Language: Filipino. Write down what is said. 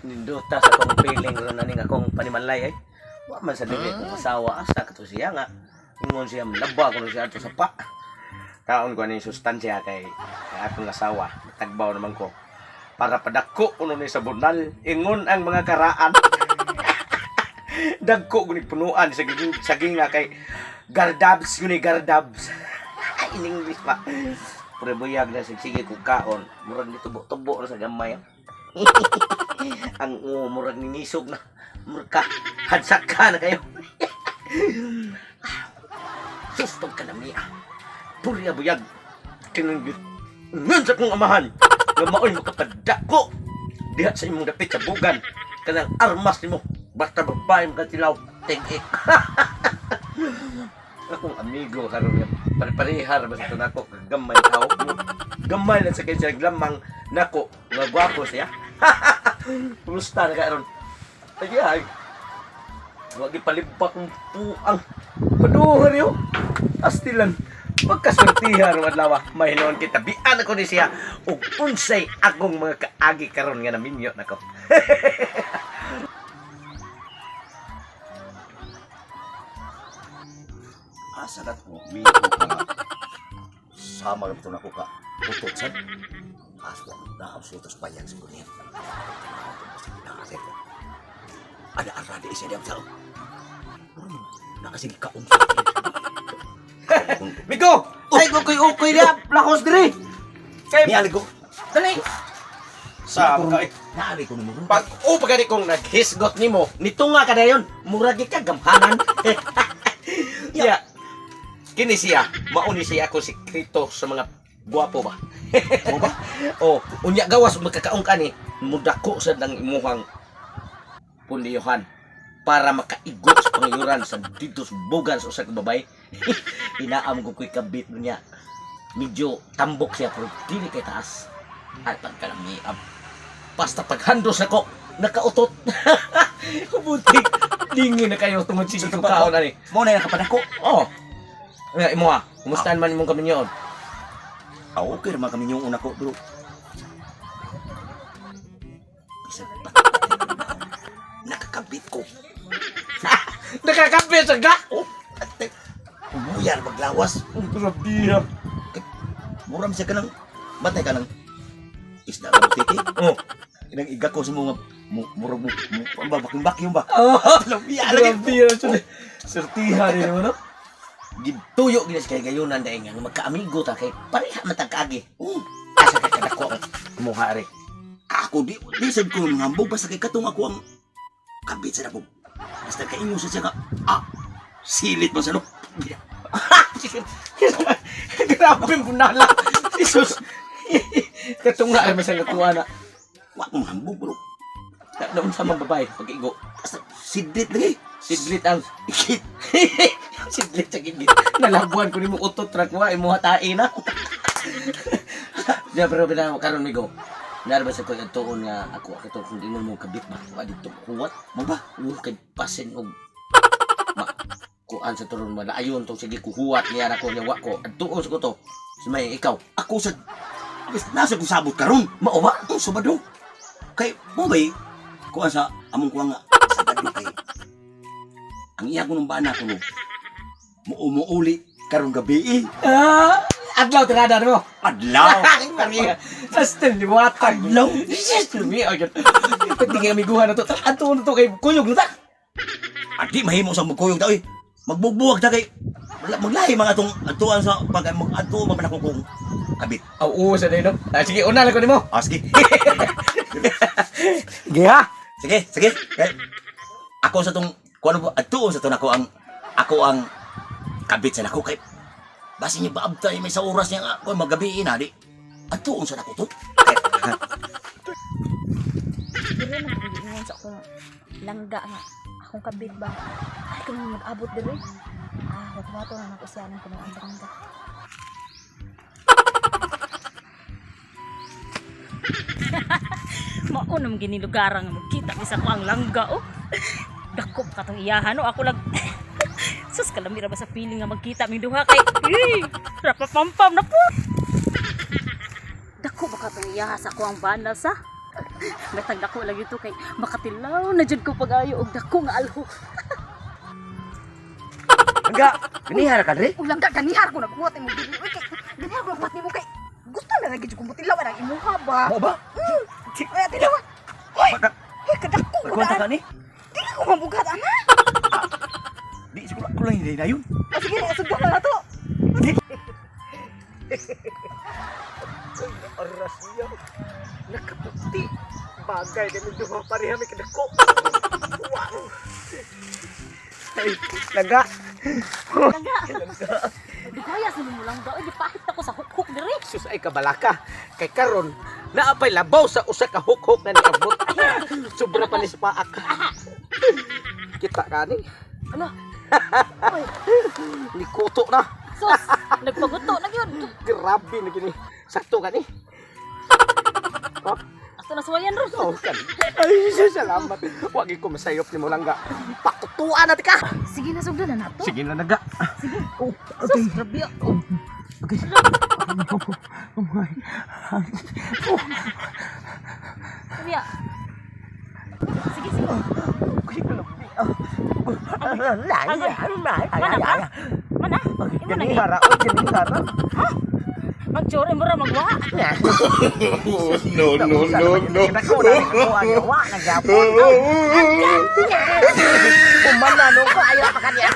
Ninduta sa akong feeling ron aning akong panimalay ay. Wa man sa dili kong asawa asa kato siya nga. Ingon siya laba ko siya ato sa pa. Kaon ko ani sustansya kay akong asawa. Tagbaw naman ko. Para padako kuno ni sa bunal. Ingon ang mga karaan. Dagko guni punuan saging nga kay gardabs guni gardabs. In English pa. Pure buyag na sige ko kaon. Murag ni tubo-tubo na sa gamay. Ang murag ni nisog na. Murag ka hadsak ka na kayo. Sustog ka na miya. Pure buyag. Kinanggit. Ngan sa kong amahan. Nga maoy makapadako. Diha sa imong dapit sa bugan. Kanang armas nimo. Basta babae makatilaw. Tig-ik. Akong amigo karon nga pare-parehar basta nako gamay tao mo. Gamay lang sa kay siya lamang nako nga gwapo siya. Kumusta na karon? Ay. Wa gipalibak kong puang. Paduhon yo. Astilan. Pagkasortihan ng adlaw, mahinon kita bian ako ni siya ug unsay akong mga kaagi karon nga naminyo nako. Asa na ko, miho ka sama ito na ko ka utot sad. Asa na absolutos payag sa kunin. Nakasip ko. Ada arade isa diyan sao. Nakasig ka Miko! Ay ko koy ukoy na plakos diri. Kay Niali ko. dali. Sa kay Naali ko nimo. pag pagani kong naghisgot nimo, nito nga kadayon, murag ka gamhanan. Ya. Kini siya, mauni siya ako sekreto sa mga guwapo ba? Mo ba? Oh, unya gawas magkakaong kani, mudako sa nang imuhang puliyohan para makaigot sa pangayuran sa dito sa bugan sa usa ka babay. Inaam ko ko'y kabit niya. Medyo tambok siya pero dili kay taas. At pagkalamiab. Basta paghandos ako, nakautot. Buti, lingi na kayo tungod sige ko kaon ani. Mo na nakapadako. Oh. Nga imo ha, kumustahan man imong kami niyon? Okay naman kami yung una ko, bro. Bisa pa. Nakakabit ko. Nakakapit sa ga. Umuyar maglawas. Grabe. Muram siya ka ng matay ka ng isda ka titi. Oh. Inang iga ko sa mga murag mo ang baking ba? Oh. Lambiya Grabe. Sertihan din mo no. Gituyo gid kay gayunan dai nga magkaamigo ta kay pareha matagkagi. Asa ka kadako ang mukha ri. Ako di sad ko ngambog basta kay katong ako ang kabit sa dako. Basta kay inyo sa siya ka. Silit man sa no. Grabe bunala. Jesus. Katunga ay masaya tuwa na. Wa ko ngambog bro. Naun sa mga babae pag-igo. Basta sidit lagi. Sidlit ang Ikit. sidlit sa gigit. Nalabuan ko ni mo utot track wa imo hatain na. Diya pero bina karon migo. Narba sa ko tuon nga ako kung di mo kabit ba wa dito kuwat mo ba kay pasen og kuan sa turon malaayon to sige kuhuwat niya na ko nya wa ko adtuon sa ko to sumay ikaw Ako sa nasa ko sabot karon. mao ba Ang sabado. Kay mo bay kuan sa among kuan nga sabado kay. Ang iya ko nung bana ko no. Muuli karong gabi. adlaw tirada mo Adlaw. Aston di mo atag Adlaw. mi agad pati nga miguhan na to adtuon to kay kuyog na ta Adi mahimo sa magkuyog ta oy. Magbugbuwag ta kay maglahi mga atong atuan sa pag mag-adto man ako kung kabit. aw oo sa day no sige una lang ko nimo Sige. sige ha Sige. Kay ako sa tong kuan po adto sa tong ako ang kabit sa nako kay basi niya baabtay may sa oras niya ako magabi na di. Adto sa nako to. Dili na magiging sa akong langga nga. Akong kabit ba? Ay, kung mag-abot dili. Wato na ako siya ng kumang langga. Maunam gini lugar nga magkita isa ko ang langga oh. Dakop katong iyahan oh. Ako lang sus kalamira ba sa feeling nga magkita ming duha kay rapapampam na po. Dako ba katong iyaha sa ko ang banda sa? Gatag dako lagi to kay makatilaw na jud ko pag-ayo og dako nga alho. Langga, ganihar ka dre. Ulang ka ganihar ko nagbuhat mo dili. Uy, kay ganihar ko nagbuhat mo kay gusto na lagi jud ko mutilaw ang imuha ba. Mo ba? Ay, tilaw. Hoy, Pagka hoy kadako ko kwenta ka na. ni. Dili ko mabugat ana. Di siguro ko lang hindi na yun. Ah, sige, sugdan na to. Aras niya. Nakaputi. Bagay kami duha pareha may kadako. Wow. Ay, langga. Langga. Di kaya sa mo lang daw, di pahit ako sa huk-huk diri. Sus ay kabalaka. Kay karon naapay labaw sa usa ka huk-huk na niabot. Sobra pa ni sa paak. Kita ka ni. Ano? Likuto na. Sus, nagpaguto na gyud. Grabe na gini. Sakto ka ni. Oh, Asa na suwayan ron. oh kan. Ay, salamat. Wag ko masayop ni mo langga. Patutuan na ka. Sige na sugdan na nato. Sige na naga. Sige. Oh, Sus, grabe. Oh. okay. Oh my. Kuya. Sige, sige. Okay, kalab. Mana? Mana? Imo na gyud. Ganihara, oh, ganihara. Magchore mo ra magwa. No, no, no, no. Umana nung ko ayaw pa kanya